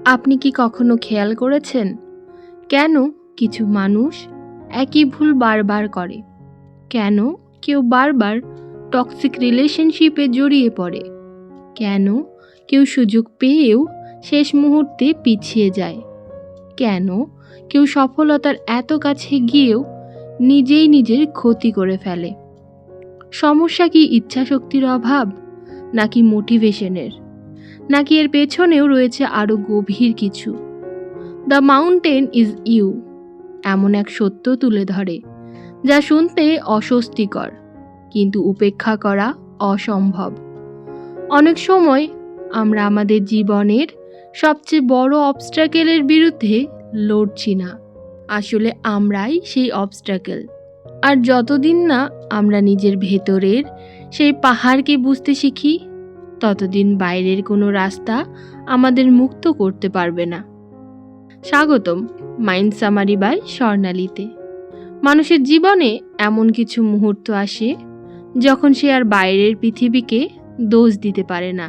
আপনি কি কখনো খেয়াল করেছেন কেন কিছু মানুষ একই ভুল বারবার করে? কেন কেউ বারবার টক্সিক রিলেশনশিপে জড়িয়ে পড়ে? কেন কেউ সুযোগ পেয়েও শেষ মুহূর্তে পিছিয়ে যায়? কেন কেউ সফলতার এত কাছে গিয়েও নিজেই নিজের ক্ষতি করে ফেলে? সমস্যা কি ইচ্ছাশক্তির অভাব, নাকি মোটিভেশনের, নাকি এর পেছনেও রয়েছে আরো গভীর কিছু? দ্য মাউন্টেন ইজ ইউ এমন এক সত্য তুলে ধরে যা শুনতে অস্বস্তিকর, কিন্তু উপেক্ষা করা অসম্ভব। অনেক সময় আমরা আমাদের জীবনের সবচেয়ে বড় অবস্ট্রাকেলের বিরুদ্ধে লড়ছি না, আসলে আমরাই সেই অবস্ট্রাকেল। আর যতদিন না আমরা নিজের ভেতরের সেই পাহাড়কে বুঝতে শিখি, ততদিন বাইরের কোনো রাস্তা আমাদের মুক্ত করতে পারবে না। স্বাগতম মাইন্ড সামারি বাই স্বর্ণালীতে। মানুষের জীবনে এমন কিছু মুহূর্ত আসে যখন সে আর বাইরের পৃথিবীকে দোষ দিতে পারে না।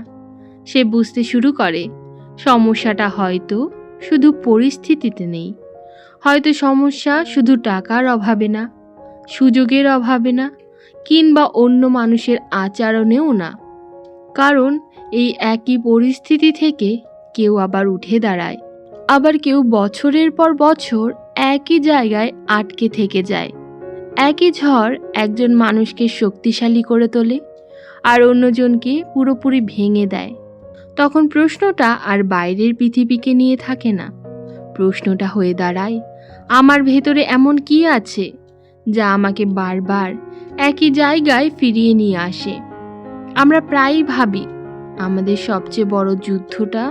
সে বুঝতে শুরু করে সমস্যাটা হয়তো শুধু পরিস্থিতিতে নেই, হয়তো সমস্যা শুধু টাকার অভাবে না, সুযোগের অভাবে না, কিংবা অন্য মানুষের আচরণেও না। কারণ এই একই পরিস্থিতি থেকে কেউ আবার উঠে দাঁড়ায়, আবার কেউ বছরের পর বছর একই জায়গায় আটকে থেকে যায়। একই ঝড় একজন মানুষকে শক্তিশালী করে তোলে, আর অন্যজনকে পুরোপুরি ভেঙে দেয়। তখন প্রশ্নটা আর বাইরের পৃথিবীকে নিয়ে থাকে না, প্রশ্নটা হয়ে দাঁড়ায় আমার ভেতরে এমন কি আছে যা আমাকে বারবার একই জায়গায় ফিরিয়ে নিয়ে আসে। আমরা প্রায়ই ভাবি আমাদের সবচেয়ে বড় যুদ্ধটা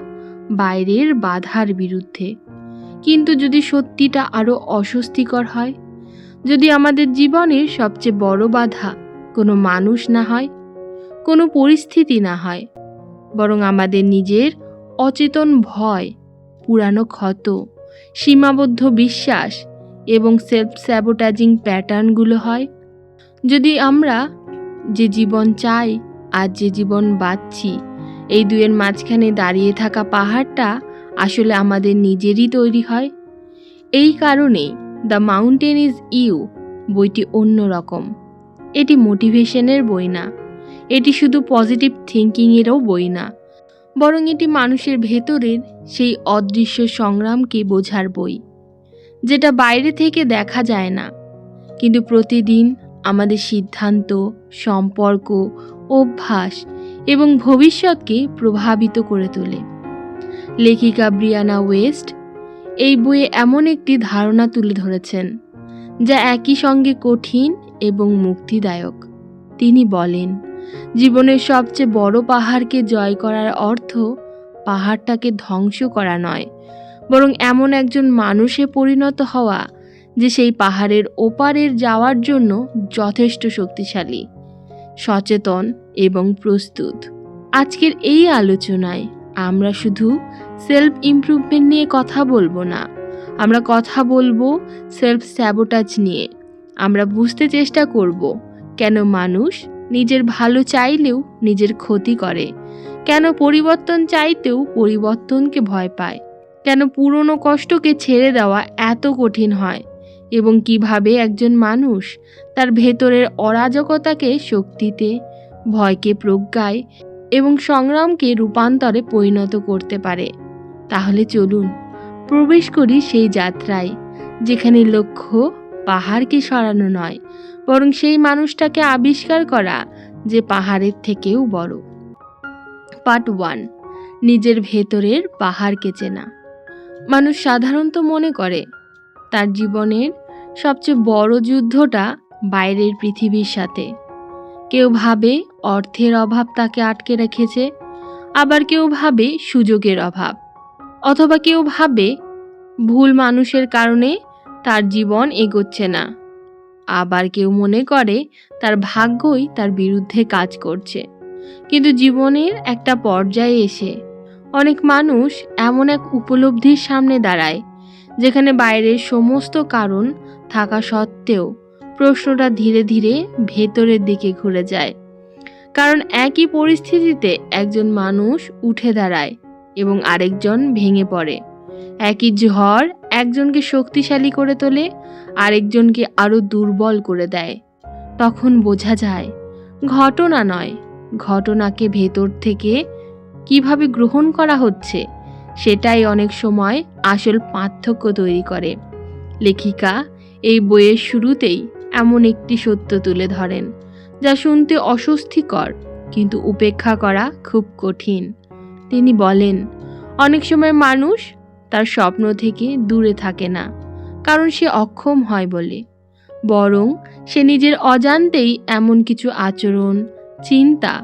বাইরের বাধার বিরুদ্ধে, কিন্তু যদি সত্যিটা আরো অস্বস্তিকর হয়, যদি আমাদের জীবনের সবচেয়ে বড় বাধা কোনো মানুষ না হয়, কোনো পরিস্থিতি না হয়, বরং আমাদের নিজের অচেতন ভয়, পুরানো ক্ষত, সীমাবদ্ধ বিশ্বাস এবং সেলফ স্যাবোটাজিং প্যাটার্নগুলো হয়, যদি আমরা যে জীবন চাই আর যে জীবন বাঁচছি, এই দুয়ের মাঝখানে দাঁড়িয়ে থাকা পাহাড়টা আসলে আমাদের নিজেরই তৈরি হয়। এই কারণেই দ্য মাউন্টেন ইজ ইউ বইটি অন্যরকম। এটি মোটিভেশনের বই না, এটি শুধু পজিটিভ থিঙ্কিংয়েরও বই না, বরং এটি মানুষের ভেতরের সেই অদৃশ্য সংগ্রামকে বোঝার বই, যেটা বাইরে থেকে দেখা যায় না, কিন্তু প্রতিদিন আমাদের সিদ্ধান্ত, সম্পর্ক, অভ্যাস এবং ভবিষ্যৎকে প্রভাবিত করে তোলে। লেখিকা ব্রিয়ানা ওয়েস্ট এই বইয়ে এমন একটি ধারণা তুলে ধরেছেন যা একই সঙ্গে কঠিন এবং মুক্তিদায়ক। তিনি বলেন, জীবনের সবচেয়ে বড় পাহাড়কে জয় করার অর্থ পাহাড়টাকে ধ্বংস করা নয়, বরং এমন একজন মানুষে পরিণত হওয়া যে সেই পাহাড়ের ওপারের যাওয়ার জন্য যথেষ্ট শক্তিশালী, সচেতন এবং প্রস্তুত। আজকের এই আলোচনায় আমরা শুধু সেলফ ইমপ্রুভমেন্ট নিয়ে কথা বলবো না, আমরা কথা বলবো সেলফ স্যাবোটাজ নিয়ে। আমরা বুঝতে চেষ্টা করব কেন মানুষ নিজের ভালো চাইলেও নিজের ক্ষতি করে, কেন পরিবর্তন চাইতেও পরিবর্তনকে ভয় পায়, কেন পুরনো কষ্টকে ছেড়ে দেওয়া এত কঠিন হয়, এবং কিভাবে একজন মানুষ তার ভেতরের অরাজকতাকে শক্তিতে, ভয়কে প্রজ্ঞায় এবং সংগ্রামকে রূপান্তরে পরিণত করতে পারে। তাহলে চলুন প্রবেশ করি সেই যাত্রায়, যেখানে লক্ষ্য পাহাড়কে সরানো নয়, বরং সেই মানুষটাকে আবিষ্কার করা যে পাহাড়ের থেকেও বড়। পার্ট 1, নিজের ভেতরের পাহাড়কে চেনা। মানুষ সাধারণত মনে করে তার জীবনের সবচেয়ে বড় যুদ্ধটা বাইরের পৃথিবীর সাথে। কেউ ভাবে অর্থের অভাব তাকে আটকে রেখেছে, আবার কেউ ভাবে সুযোগের অভাব, অথবা কেউ ভাবে ভুল মানুষের কারণে তার জীবন এগোচ্ছে না, আবার কেউ মনে করে তার ভাগ্যই তার বিরুদ্ধে কাজ করছে। কিন্তু জীবনের একটা পর্যায়ে এসে অনেক মানুষ এমন এক উপলব্ধির সামনে দাঁড়ায় যেখানে বাইরের সমস্ত কারণ থাকা সত্ত্বেও প্রশ্নটা ধীরে ধীরে ভেতরের দিকে ঘুরে যায়। কারণ একই পরিস্থিতিতে একজন মানুষ উঠে দাঁড়ায় এবং আরেকজন ভেঙে পড়ে। একই ঝড় একজনকে শক্তিশালী করে তোলে, আরেকজনকে আরো দুর্বল করে দেয়। তখন বোঝা যায় ঘটনা নয়, ঘটনাকে ভেতর থেকে কিভাবে গ্রহণ করা হচ্ছে সেটাই অনেক সময় আসল পার্থক্য তৈরি করে। লেখিকা এই বইয়ের শুরুতেই এমন একটি সত্য তুলে ধরেন যা শুনতে অস্বস্তিকর কিন্তু উপেক্ষা করা খুব কঠিন। তিনি বলেন, অনেক সময় মানুষ তার স্বপ্ন থেকে দূরে থাকে না কারণ সে অক্ষম হয় বলে, বরং সে নিজের অজান্তেই এমন কিছু আচরণ, চিন্তা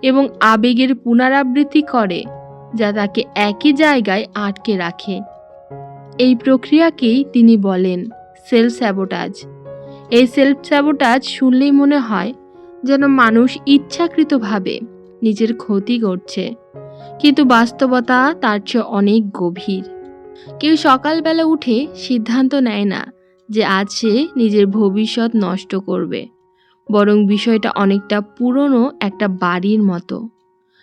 এবং আবেগের পুনরাবৃত্তি করে যা তাকে একই জায়গায় আটকে রাখে। এই প্রক্রিয়াকেই তিনি বলেন সেলফ স্যাবোটাজ। এই সেলফ স্যাবোটাজ শুনলেই মনে হয় যেন মানুষ ইচ্ছাকৃতভাবে নিজের ক্ষতি করছে, কিন্তু বাস্তবতা তার চেয়ে অনেক গভীর। কেউ সকালবেলা উঠে সিদ্ধান্ত নেয় না যে আজ সে নিজের ভবিষ্যৎ নষ্ট করবে, বরং বিষয়টা অনেকটা পুরনো একটা বাড়ির মতো।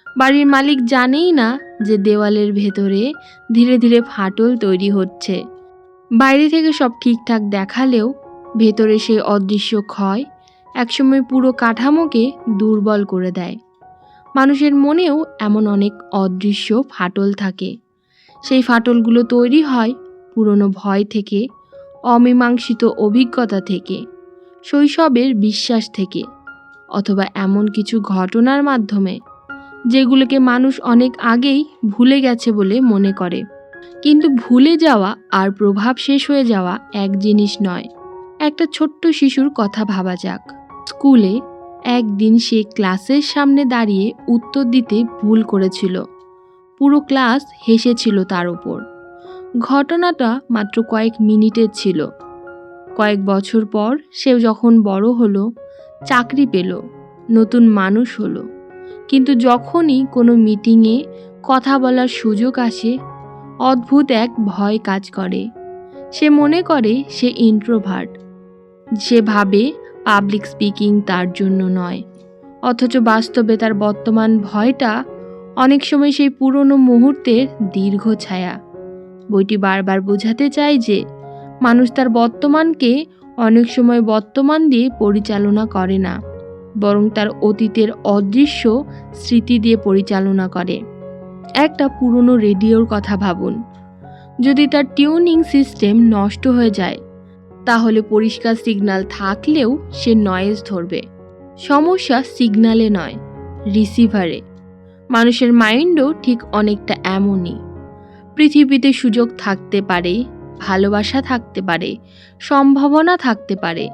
বাড়ির মালিক জানেই না যে দেওয়ালের ভেতরে ধীরে ধীরে ফাটল তৈরি হচ্ছে। বাইরে থেকে সব ঠিকঠাক দেখালেও ভেতরে সেই অদৃশ্য ক্ষয় একসময় পুরো কাঠামোকে দুর্বল করে দেয়। মানুষের মনেও এমন অনেক অদৃশ্য ফাটল থাকে। সেই ফাটলগুলো তৈরি হয় পুরনো ভয় থেকে, অমীমাংসিত অভিজ্ঞতা থেকে, শৈশবের বিশ্বাস থেকে, অথবা এমন কিছু ঘটনার মাধ্যমে যেগুলোকে মানুষ অনেক আগেই ভুলে গেছে বলে মনে করে। কিন্তু ভুলে যাওয়া আর প্রভাব শেষ হয়ে যাওয়া এক জিনিস নয়। একটা ছোট্ট শিশুর কথা ভাবা যাক। স্কুলে একদিন সে ক্লাসের সামনে দাঁড়িয়ে উত্তর দিতে ভুল করেছিল। পুরো ক্লাস হেসেছিল তার উপর। ঘটনাটা মাত্র কয়েক মিনিটের ছিল। কয়েক বছর পর সে যখন বড় হলো, চাকরি পেল, নতুন মানুষ হলো, কিন্তু যখনই কোনো মিটিংয়ে কথা বলার সুযোগ আসে, অদ্ভুত এক ভয় কাজ করে। সে মনে করে সে ইন্ট্রোভার্ট। সে ভাবে পাবলিক স্পিকিং তার জন্য নয়, অথচ বাস্তবে তার বর্তমান ভয়টা অনেক সময় সেই পুরনো মুহূর্তের দীর্ঘ ছায়া। বইটি বারবার বোঝাতে চায় যে মানুষ তার বর্তমানকে অনেক সময় বর্তমান দিয়ে পরিচালনা করে না, বরং তার অতীতের অদৃশ্য স্মৃতি দিয়ে পরিচালনা করে। একটা পুরনো রেডিওর কথা ভাবুন। যদি তার টিউনিং সিস্টেম নষ্ট হয়ে যায়, তাহলে পরিষ্কার সিগন্যাল থাকলেও সে নয়েজ ধরবে। সমস্যা সিগন্যালে নয়, রিসিভারে। মানুষের মাইন্ডও ঠিক অনেকটা এমনই। পৃথিবীতে সুযোগ থাকতে পারে, ভালোবাসা থাকতে পারে, সম্ভাবনা থাকতে পারে,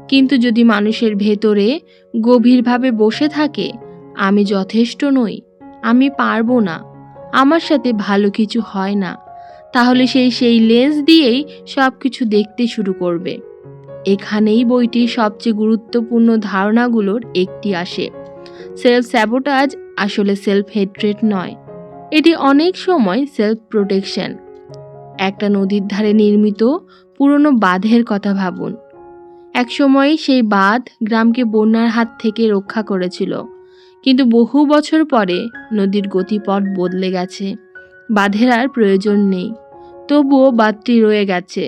কিন্তু যদি মানুষের ভেতরে গভীরভাবে বসে থাকে আমি যথেষ্ট নই, আমি পারবো না, আমার সাথে ভালো কিছু হয় না, তাহলে সেই লেন্স দিয়েই সব কিছু দেখতে শুরু করবে। এখানেই বইটির সবচেয়ে গুরুত্বপূর্ণ ধারণাগুলোর একটি আসে। সেলফ স্যাবোটাজ আসলে সেলফ হেট্রেট নয়, এটি অনেক সময় সেলফ প্রোটেকশন। একটা নদীর ধারে নির্মিত পুরনো বাঁধের কথা ভাবুন। একসময় সেই বাঁধ গ্রামকে বন্যার হাত থেকে রক্ষা করেছিল, কিন্তু বহু বছর পরে নদীর গতিপথ বদলে গেছে। বাঁধের আর প্রয়োজন নেই, তবুও বাঁধটি রয়ে গেছে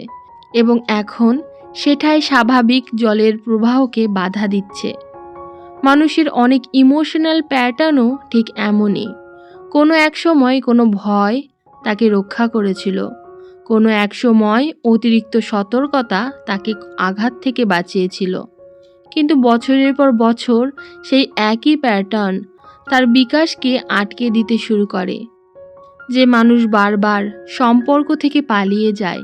এবং এখন সেটাই স্বাভাবিক জলের প্রবাহকে বাধা দিচ্ছে। মানুষের অনেক ইমোশনাল প্যাটার্নও ঠিক এমনই। কোনো এক সময় কোনো ভয় তাকে রক্ষা করেছিল, কোনো এক সময় অতিরিক্ত সতর্কতা তাকে আঘাত থেকে বাঁচিয়েছিল, কিন্তু বছরের পর বছর সেই একই প্যাটার্ন তার বিকাশকে আটকে দিতে শুরু করে। যে মানুষ বারবার সম্পর্ক থেকে পালিয়ে যায়,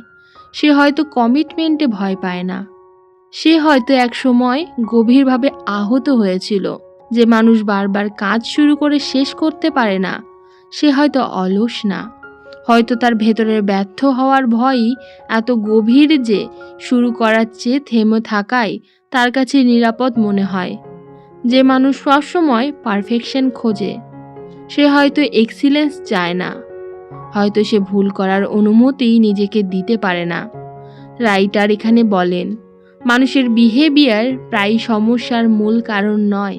সে হয়তো কমিটমেন্টে ভয় পায় না, সে হয়তো এক সময় গভীরভাবে আহত হয়েছিল। যে মানুষ বারবার কাজ শুরু করে শেষ করতে পারে না, সে হয়তো অলস না, হয়তো তার ভেতরের ব্যর্থ হওয়ার ভয়ই এত গভীর যে শুরু করার চেয়ে থেমে থাকাই তার কাছে নিরাপদ মনে হয়। যে মানুষ সবসময় পারফেকশন খোঁজে, সে হয়তো এক্সিলেন্স চায় না, হয়তো সে ভুল করার অনুমতি নিজেকে দিতে পারে না। রাইটার এখানে বলেন, মানুষের বিহেভিয়ার প্রায় সমস্যার মূল কারণ নয়,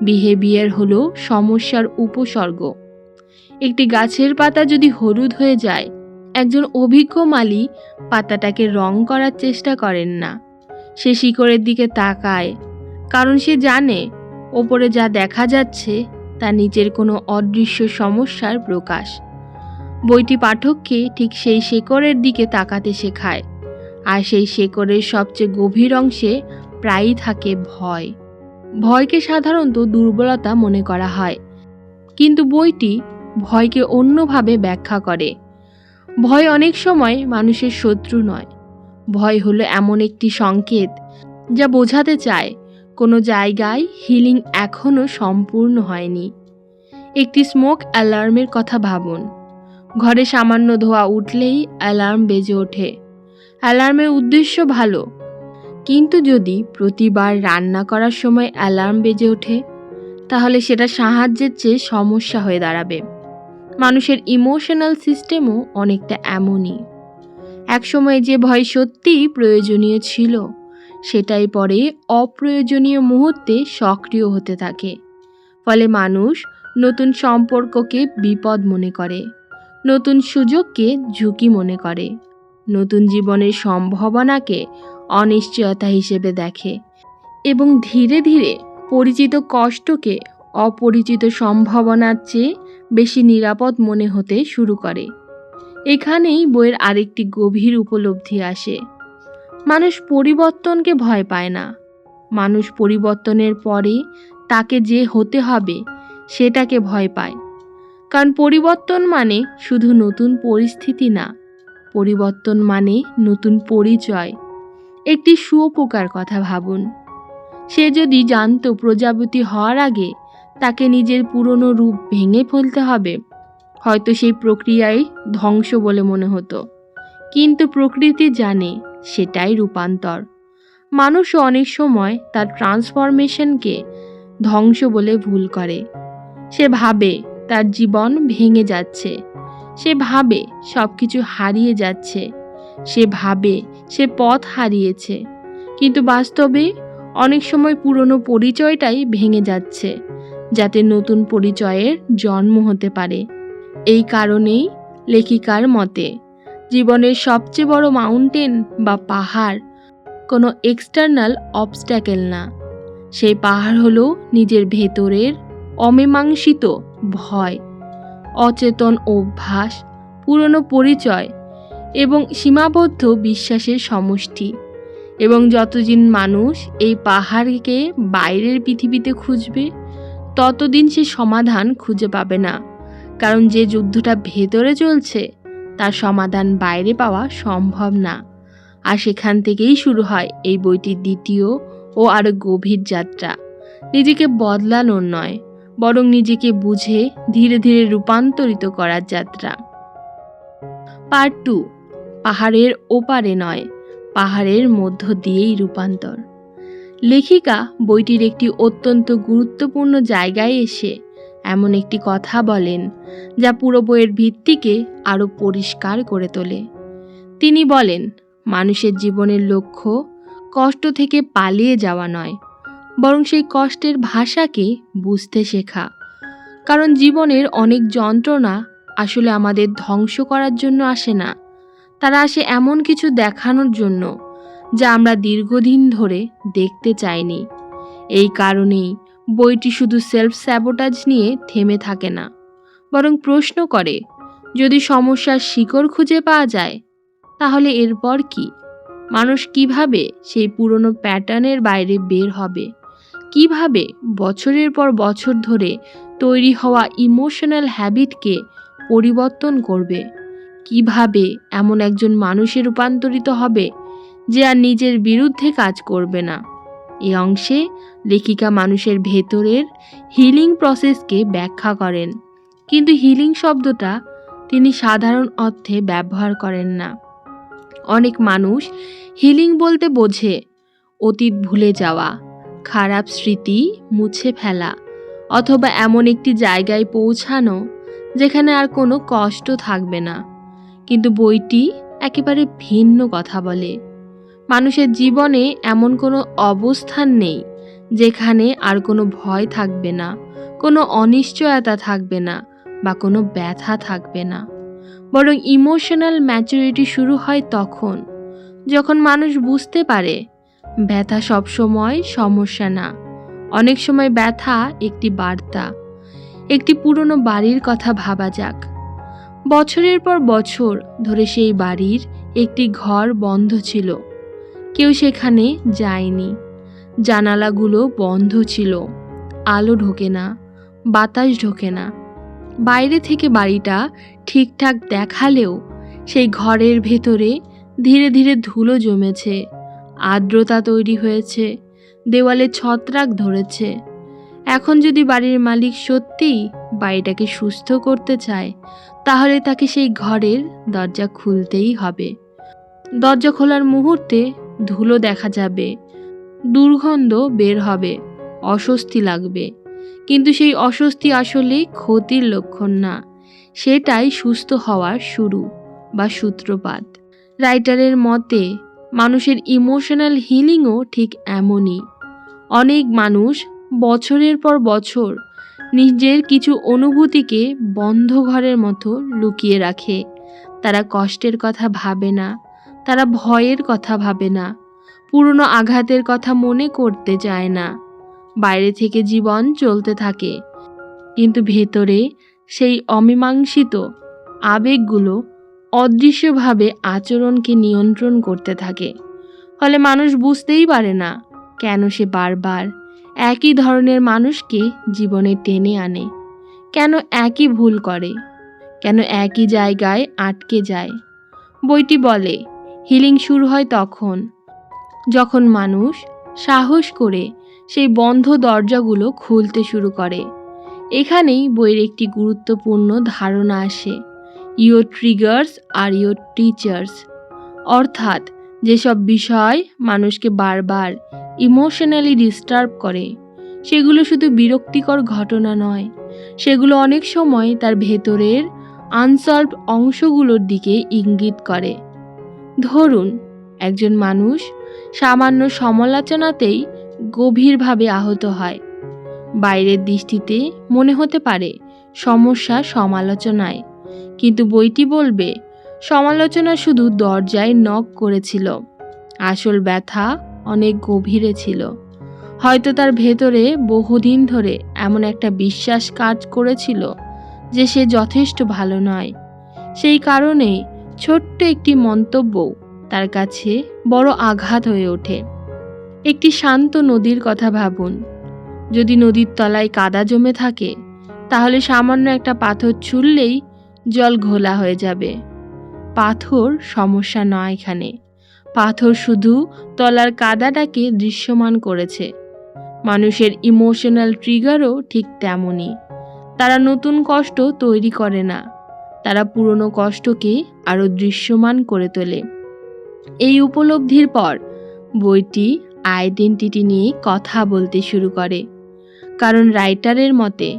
বিহেভিয়ার হলো সমস্যার উপসর্গ। একটি গাছের পাতা যদি হলুদ হয়ে যায়, একজন অভিজ্ঞ মালি পাতাটাকে রং করার চেষ্টা করেন না। সে শিকড়ের দিকে তাকায়, কারণ সে জানে ওপরে যা দেখা যাচ্ছে তা নিচের কোনো অদৃশ্য সমস্যার প্রকাশ। বইটি পাঠককে ঠিক সেই শেকড়ের দিকে তাকাতে শেখায়, আর সেই শেকড়ের সবচেয়ে গভীর অংশে প্রায়ই থাকে ভয়। ভয়কে সাধারণত দুর্বলতা মনে করা হয়, কিন্তু বইটি ভয়কে অন্যভাবে ব্যাখ্যা করে। ভয় অনেক সময় মানুষের শত্রু নয়। ভয় হলো এমন একটি সংকেত যা বোঝাতে চায় কোনো জায়গায় হিলিং এখনও সম্পূর্ণ হয়নি। একটি স্মোক অ্যালার্মের কথা ভাবুন। ঘরে সামান্য ধোঁয়া উঠলেই অ্যালার্ম বেজে ওঠে। অ্যালার্মের উদ্দেশ্য ভালো, কিন্তু যদি প্রতিবার রান্না করার সময় অ্যালার্ম বেজে ওঠে, তাহলে সেটা সাহায্যের চেয়ে সমস্যা হয়ে দাঁড়াবে। মানুষের ইমোশনাল সিস্টেমও অনেকটা এমনই। একসময় যে ভয় সত্যিই প্রয়োজনীয় ছিল, সেটাই পরে অপ্রয়োজনীয় মুহূর্তে সক্রিয় হতে থাকে। ফলে মানুষ নতুন সম্পর্ককে বিপদ মনে করে, নতুন সুযোগকে ঝুঁকি মনে করে, নতুন জীবনের সম্ভাবনাকে অনিশ্চয়তা হিসেবে দেখে, এবং ধীরে ধীরে পরিচিত কষ্টকে অপরিচিত সম্ভাবনার চেয়ে বেশি নিরাপদ মনে হতে শুরু করে। এখানেই বইয়ের আরেকটি গভীর উপলব্ধি আসে। মানুষ পরিবর্তনকে ভয় পায় না। মানুষ পরিবর্তনের পরে তাকে যে হতে হবে সেটাকে ভয় পায়। কারণ পরিবর্তন মানে শুধু নতুন পরিস্থিতি না, পরিবর্তন মানে নতুন পরিচয়। একটি শুঁয়োপোকার কথা ভাবুন। সে যদি জানতো প্রজাপতি হওয়ার আগে তাকে নিজের পুরনো রূপ ভেঙে ফেলতে হবে, হয়তো সেই প্রক্রিয়াই ধ্বংস বলে মনে হতো। কিন্তু প্রকৃতি জানে সেটাই রূপান্তর। মানুষও অনেক সময় তার ট্রান্সফরমেশনকে ধ্বংস বলে ভুল করে। সে ভাবে তার জীবন ভেঙে যাচ্ছে, সে ভাবে সব কিছু হারিয়ে যাচ্ছে, সে ভাবে সে পথ হারিয়েছে। কিন্তু বাস্তবে অনেক সময় পুরনো পরিচয়টাই ভেঙে যাচ্ছে, যাতে নতুন পরিচয়ের জন্ম হতে পারে। এই কারণেই লেখিকার মতে জীবনের সবচেয়ে বড় মাউন্টেন বা পাহাড় কোনো এক্সটার্নাল অবস্ট্যাকেল না। সেই পাহাড় হলো নিজের ভেতরের অমীমাংসিত ভয়, অচেতন অভ্যাস, পুরনো পরিচয় এবং সীমাবদ্ধ বিশ্বাসের সমষ্টি। এবং যতদিন মানুষ এই পাহাড়কে বাইরের পৃথিবীতে খুঁজবে, ততদিন সে সমাধান খুঁজে পাবে না। কারণ যে যুদ্ধটা ভেতরে চলছে তার সমাধান বাইরে পাওয়া সম্ভব না। আর সেখান থেকেই শুরু হয় এই বইটির দ্বিতীয় ও আরও গভীর যাত্রা। নিজেকে বদলানোর নয়, বরং নিজেকে বুঝে ধীরে ধীরে রূপান্তরিত করার যাত্রা। পার্ট 2, পাহাড়ের ওপারে নয়, পাহাড়ের মধ্য দিয়েই রূপান্তর। লেখিকা বইটির একটি অত্যন্ত গুরুত্বপূর্ণ জায়গায় এসে এমন একটি কথা বলেন যা পুরো বইয়ের ভিত্তিকে আরও পরিষ্কার করে তোলে। তিনি বলেন, মানুষের জীবনের লক্ষ্য কষ্ট থেকে পালিয়ে যাওয়া নয়, বরং সেই কষ্টের ভাষাকে বুঝতে শেখা। কারণ জীবনের অনেক যন্ত্রণা আসলে আমাদের ধ্বংস করার জন্য আসে না, তারা আসে এমন কিছু দেখানোর জন্য যা আমরা দীর্ঘদিন ধরে দেখতে চাইনি। এই কারণেই বইটি শুধু সেলফ স্যাবোটাজ নিয়ে থেমে থাকে না, বরং প্রশ্ন করে, যদি সমস্যার শিকড় খুঁজে পাওয়া যায়, তাহলে এরপর কি? মানুষ কিভাবে সেই পুরনো প্যাটার্নের বাইরে বের হবে? কিভাবে বছরের পর বছর ধরে তৈরি হওয়া ইমোশনাল হ্যাবিটকে পরিবর্তন করবে? কিভাবে এমন একজন মানুষে রূপান্তরিত হবে যে আর নিজের বিরুদ্ধে কাজ করবে না? এই অংশে লেখিকা মানুষের ভেতরের হিলিং প্রসেসকে ব্যাখ্যা করেন, কিন্তু হিলিং শব্দটা তিনি সাধারণ অর্থে ব্যবহার করেন না। অনেক মানুষ হিলিং বলতে বোঝে অতীত ভুলে যাওয়া, খারাপ স্মৃতি মুছে ফেলা, অথবা এমন একটি জায়গায় পৌঁছানো যেখানে আর কোনো কষ্ট থাকবে না। কিন্তু বইটি একেবারে ভিন্ন কথা বলে। মানুষের জীবনে এমন কোনো অবস্থান নেই যেখানে আর কোনো ভয় থাকবে না, কোনো অনিশ্চয়তা থাকবে না, বা কোনো ব্যথা থাকবে না, বরং ইমোশনাল ম্যাচুরিটি শুরু হয় তখন যখন মানুষ বুঝতে পারে ব্যথা সবসময় সমস্যা না। অনেক সময় ব্যথা একটি বার্তা। একটি পুরনো বাড়ির কথা ভাবা যাক। বছরের পর বছর ধরে সেই বাড়ির একটি ঘর বন্ধ ছিল, কেউ সেখানে যায়নি, জানালাগুলো বন্ধ ছিল, আলো ঢোকে না, বাতাস ঢোকে না। বাইরে থেকে বাড়িটা ঠিকঠাক দেখালেও সেই ঘরের ভেতরে ধীরে ধীরে ধুলো জমেছে, আর্দ্রতা তৈরি হয়েছে, দেওয়ালে ছত্রাক ধরেছে। এখন যদি বাড়ির মালিক সত্যিই বাড়িটাকে সুস্থ করতে চায়, তাহলে তাকে সেই ঘরের দরজা খুলতেই হবে। দরজা খোলার মুহূর্তে ধুলো দেখা যাবে, দুর্গন্ধ বের হবে, অস্বস্তি লাগবে, কিন্তু সেই অস্বস্তি আসলে ক্ষতির লক্ষণ না, সেটাই সুস্থ হওয়ার শুরু বা সূত্রপাত। রাইটারের মতে মানুষের ইমোশনাল হিলিংও ঠিক এমনই। অনেক মানুষ বছরের পর বছর নিজের কিছু অনুভূতিকে বন্ধ ঘরের মতো লুকিয়ে রাখে। তারা কষ্টের কথা ভাবে না, তারা ভয়ের কথা ভাবে না, পুরনো আঘাতের কথা মনে করতে চায় না। বাইরে থেকে জীবন চলতে থাকে, কিন্তু ভেতরে সেই অমীমাংসিত আবেগগুলো অদৃশ্যভাবে আচরণকে নিয়ন্ত্রণ করতে থাকে। ফলে মানুষ বুঝতেই পারে না কেন সে বারবার একই ধরনের মানুষকে জীবনে টেনে আনে, কেন একই ভুল করে, কেন একই জায়গায় আটকে যায়। বইটি বলে হিলিং শুরু হয় তখন যখন মানুষ সাহস করে সেই বন্ধ দরজাগুলো খুলতে শুরু করে। এখানেই বইয়ের একটি গুরুত্বপূর্ণ ধারণা আসে, ইয়োর ট্রিগার্স আর ইয়োর টিচার্স। অর্থাৎ যেসব বিষয় মানুষকে বারবার ইমোশনালি ডিস্টার্ব করে, সেগুলো শুধু বিরক্তিকর ঘটনা নয়, সেগুলো অনেক সময় তার ভেতরের আনসলভড অংশগুলোর দিকে ইঙ্গিত করে। ধরুন একজন মানুষ সামান্য সমালোচনাতেই গভীরভাবে আহত হয়। বাইরের দৃষ্টিতে মনে হতে পারে সমস্যা সমালোচনায়, কিন্তু বইটি বলবে সমালোচনা শুধু দরজায় নক করেছিল, আসল ব্যথা অনেক গভীরে ছিল। হয়তো তার ভেতরে বহুদিন ধরে এমন একটা বিশ্বাস কাজ করেছিল যে সে যথেষ্ট ভালো নয়। সেই কারণে ছোট্ট একটি মন্তব্য তার কাছে বড় আঘাত হয়ে ওঠে। একটি শান্ত নদীর কথা ভাবুন। যদি নদীর তলায় কাদা জমে থাকে, তাহলে সামান্য একটা পাথর ছুঁড়লেই জল ঘোলা হয়ে যাবে। পাথর সমস্যা নয় এখানে, পাথর শুধু তলার কাদাটাকে দৃশ্যমান করেছে। মানুষের ইমোশনাল ট্রিগারও ঠিক তেমনই। তারা নতুন কষ্ট তৈরি করে না, তারা পুরনো কষ্টকে আরও দৃশ্যমান করে তোলে। এই উপলব্ধির পর বইটি আইডেন্টিটি নিয়ে কথা বলতে শুরু করে। কারণ রাইটারের মতে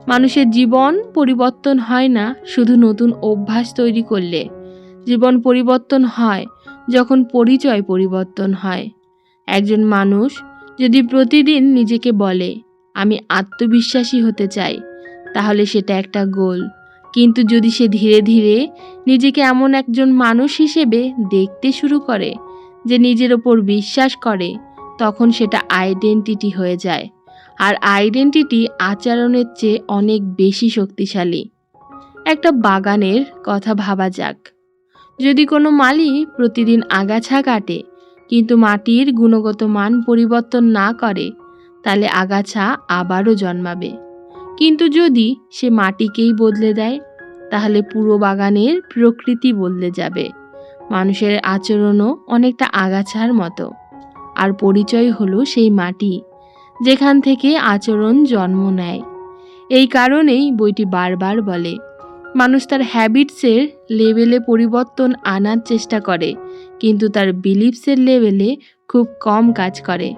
মানুষের জীবন পরিবর্তন হয় না শুধু নতুন অভ্যাস তৈরি করলে, জীবন পরিবর্তন হয় যখন পরিচয় পরিবর্তন হয়। একজন মানুষ যদি প্রতিদিন নিজেকে বলে আমি আত্মবিশ্বাসী হতে চাই, তাহলে সেটা একটা গোল। কিন্তু যদি সে ধীরে ধীরে নিজেকে এমন একজন মানুষ হিসেবে দেখতে শুরু করে যে নিজের ওপর বিশ্বাস করে, তখন সেটা আইডেন্টিটি হয়ে যায়। আর আইডেন্টিটি আচরণের চেয়ে অনেক বেশি শক্তিশালী। একটা বাগানের কথা ভাবা যাক। যদি কোনো মালি প্রতিদিন আগাছা কাটে কিন্তু মাটির গুণগত মান পরিবর্তন না করে, তাহলে আগাছা আবারও জন্মাবে। কিন্তু যদি সে মাটিকেই বদলে দেয়, তাহলে পুরো বাগানের প্রকৃতি বদলে যাবে। মানুষের আচরণও অনেকটা আগাছার মতো, আর পরিচয় হলো সেই মাটি যেখান থেকে আচরণ জন্ম নেয়। এই কারণেই বইটি বারবার বলে মানুষ তার হ্যাবিটসের লেভেলে পরিবর্তন আনার চেষ্টা করে, কিন্তু তার বিলিফসের লেভেলে খুব কম কাজ করে।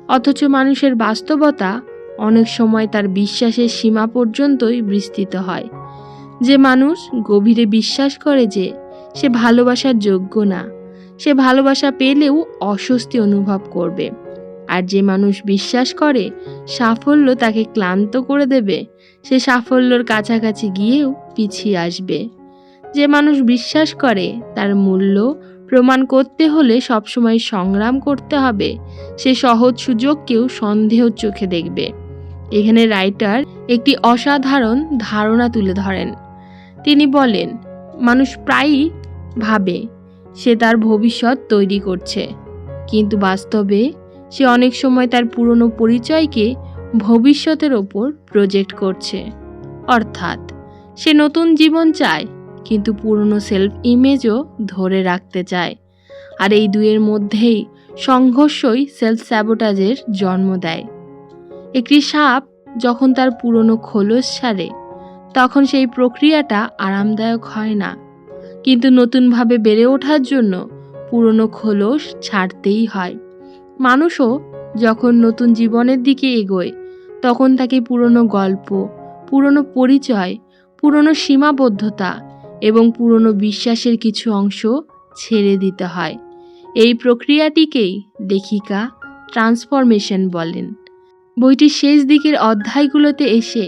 অথচ মানুষের বাস্তবতা অনেক সময় তার বিশ্বাসের সীমা পর্যন্তই বিস্তৃত হয়। যে মানুষ গভীরে বিশ্বাস করে যে সে ভালোবাসার যোগ্য না, সে ভালোবাসা পেলেও অস্বস্তি অনুভব করবে। আর যে মানুষ বিশ্বাস করে সাফল্য তাকে ক্লান্ত করে দেবে, সে সাফল্যর কাছাকাছি গিয়েও পিছিয়ে আসবে। যে মানুষ বিশ্বাস করে তার মূল্য প্রমাণ করতে হলে সবসময় সংগ্রাম করতে হবে, সে সহজ সুযোগকেও সন্দেহের চোখে দেখবে। এখানে রাইটার একটি অসাধারণ ধারণা তুলে ধরেন। তিনি বলেন, মানুষ প্রায়ই ভাবে সে তার ভবিষ্যৎ তৈরি করছে, কিন্তু বাস্তবে সে অনেক সময় তার পুরনো পরিচয়কে ভবিষ্যতের ওপর প্রজেক্ট করছে। অর্থাৎ সে নতুন জীবন চায়, কিন্তু পুরনো সেলফ ইমেজও ধরে রাখতে চায়। আর এই দুয়ের মধ্যেই সংঘর্ষই সেলফ স্যাবোটাজের জন্ম দেয়। একটি সাপ যখন তার পুরনো খোলস ছাড়ে, তখন সেই প্রক্রিয়াটা আরামদায়ক হয় না, কিন্তু নতুনভাবে বেড়ে ওঠার জন্য পুরনো খোলস ছাড়তেই হয়। মানুষও যখন নতুন জীবনের দিকে এগোয়, তখন তাকে পুরনো গল্প, পুরনো পরিচয়, পুরনো সীমাবদ্ধতা এবং পুরনো বিশ্বাসের কিছু অংশ ছেড়ে দিতে হয়। এই প্রক্রিয়াটিকেই লেখিকা ট্রান্সফরমেশন বলেন। বইটির শেষ দিকের অধ্যায়গুলোতে এসে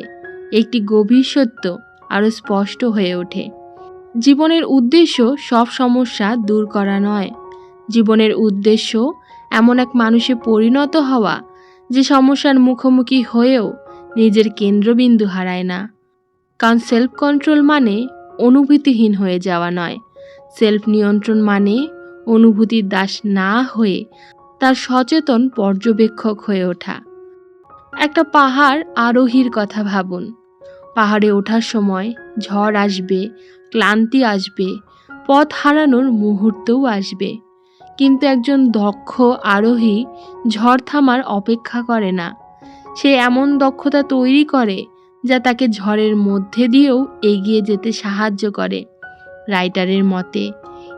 একটি গভীর সত্য আরও স্পষ্ট হয়ে ওঠে। জীবনের উদ্দেশ্য সব সমস্যা দূর করা নয়। জীবনের উদ্দেশ্য এমন এক মানুষে পরিণত হওয়া যে সমস্যার মুখোমুখি হয়েও নিজের কেন্দ্রবিন্দু হারায় না। কারণ সেলফ কন্ট্রোল মানে অনুভূতিহীন হয়ে যাওয়া নয়। সেলফ নিয়ন্ত্রণ মানে অনুভূতির দাস না হয়ে তার সচেতন পর্যবেক্ষক হয়ে ওঠা। একটা পাহাড় আরোহীর কথা ভাবুন। পাহাড়ে ওঠার সময় ঝড় আসবে, ক্লান্তি আসবে, পথ হারানোর মুহূর্তও আসবে, কিন্তু একজন দক্ষ আরোহী ঝড় থামার অপেক্ষা করে না। সে এমন দক্ষতা তৈরি করে যা তাকে ঝড়ের মধ্যে দিয়েও এগিয়ে যেতে সাহায্য করে। রাইটারের মতে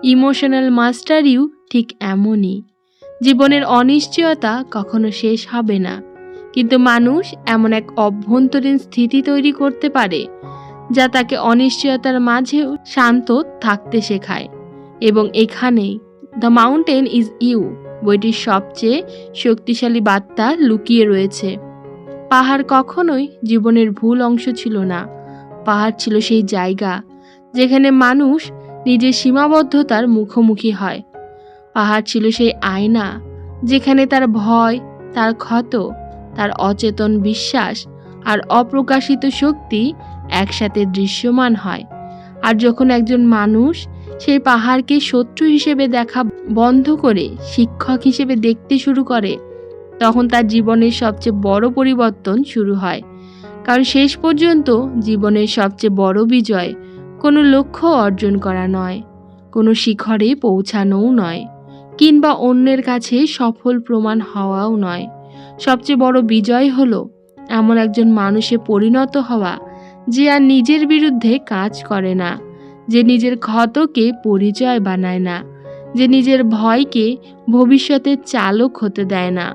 ইমোশনাল মাস্টারিও ঠিক এমনই। জীবনের অনিশ্চয়তা কখনো শেষ হবে না, কিন্তু মানুষ এমন এক অভ্যন্তরীণ স্থিতি তৈরি করতে পারে যা তাকে অনিশ্চয়তার মাঝেও শান্ত থাকতে শেখায়। এবং এখানেই দ্য মাউন্টেন ইজ ইউ বইটির সবচেয়ে শক্তিশালী বার্তা লুকিয়ে রয়েছে। পাহাড় কখনোই জীবনের ভুল অংশ ছিল না। পাহাড় ছিল সেই জায়গা যেখানে মানুষ নিজের সীমাবদ্ধতার মুখোমুখি হয়। পাহাড় ছিল সেই আয়না যেখানে তার ভয়, তার ক্ষত, তার অচেতন বিশ্বাস আর অপ্রকাশিত শক্তি একসাথে দৃশ্যমান হয়। আর যখন একজন মানুষ সেই পাহাড়কে শত্রু হিসেবে দেখা বন্ধ করে শিক্ষক হিসেবে দেখতে শুরু করে, তখন তার জীবনের সবচেয়ে বড় পরিবর্তন শুরু হয়। কারণ শেষ পর্যন্ত জীবনের সবচেয়ে বড় বিজয় কোনো লক্ষ্য অর্জন করা নয়, কোনো শিখরে পৌঁছানোও নয়, কিংবা অন্যের কাছে সফল প্রমাণ হওয়াও নয়। সবচেয়ে বড় বিজয় হলো এমন একজন মানুষে পরিণত হওয়া যে আর নিজের বিরুদ্ধে কাজ করে না, যে নিজের ক্ষতকে পরিচয় বানায় না, যে নিজের ভয়কে ভবিষ্যতের চালক হতে দেয় না,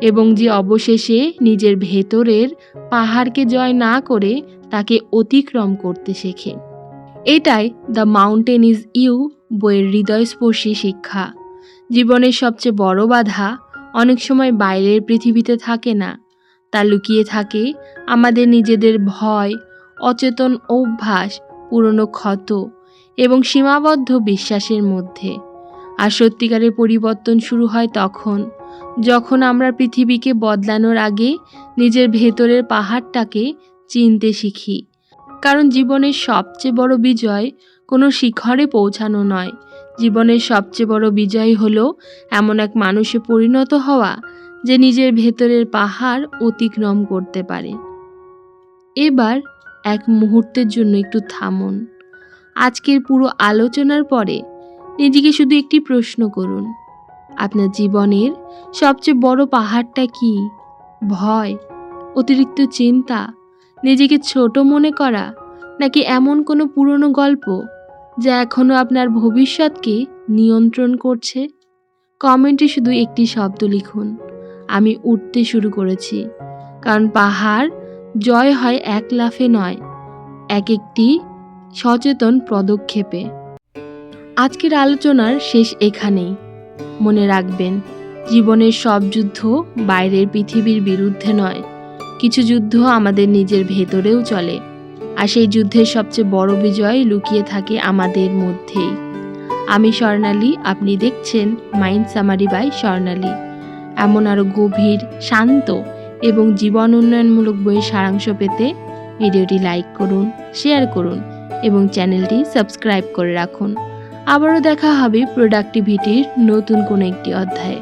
এবং যে অবশেষে নিজের ভেতরের পাহাড়কে জয় না করে তাকে অতিক্রম করতে শেখে। এটাই দ্য মাউন্টেন ইজ ইউ বইয়ের হৃদয়স্পর্শী শিক্ষা। জীবনের সবচেয়ে বড় বাধা অনেক সময় বাইরের পৃথিবীতে থাকে না, তা লুকিয়ে থাকে আমাদের নিজেদের ভয়, অচেতন অভ্যাস, পুরনো ক্ষত এবং সীমাবদ্ধ বিশ্বাসের মধ্যে। আর সত্যিকারের পরিবর্তন শুরু হয় তখন যখন আমরা পৃথিবীকে বদলানোর আগে নিজের ভেতরের পাহাড়টাকে চিনতে শিখি। কারণ জীবনের সবচেয়ে বড় বিজয় কোনো শিখরে পৌঁছানো নয়। জীবনের সবচেয়ে বড় বিজয় হলো এমন এক মানুষে পরিণত হওয়া যে নিজের ভেতরের পাহাড় অতিক্রম করতে পারে। এবার এক মুহূর্তের জন্য একটু থামুন। আজকের পুরো আলোচনার পরে নিজেকে শুধু একটি প্রশ্ন করুন, আপনার জীবনের সবচেয়ে বড় পাহাড়টা কি? ভয়, অতিরিক্ত চিন্তা, নিজেকে ছোট মনে করা, নাকি এমন কোনো পুরনো গল্প যা এখনও আপনার ভবিষ্যৎকে নিয়ন্ত্রণ করছে? কমেন্টে শুধু একটি শব্দ লিখুন, আমি উঠতে শুরু করেছি। কারণ পাহাড় জয় হয় এক লাফে নয়, এক একটি সচেতন পদক্ষেপে। আজকের আলোচনার শেষ এখানেই। মনে রাখবেন, জীবনের সব যুদ্ধ বাইরের পৃথিবীর বিরুদ্ধে নয়, কিছু যুদ্ধ আমাদের নিজের ভেতরেও চলে, আর সেই যুদ্ধের সবচেয়ে বড় বিজয় লুকিয়ে থাকে আমাদের মধ্যেই। আমি স্বর্ণালী, আপনি দেখছেন মাইন্ড সামারি বাই স্বর্ণালী। এমন আরও গভীর, শান্ত এবং জীবন উন্নয়নমূলক বইয়ের সারাংশ পেতে ভিডিওটি লাইক করুন, শেয়ার করুন এবং চ্যানেলটি সাবস্ক্রাইব করে রাখুন। আবারও দেখা হবে প্রোডাক্টিভিটির নতুন কোনো একটি অধ্যায়ে।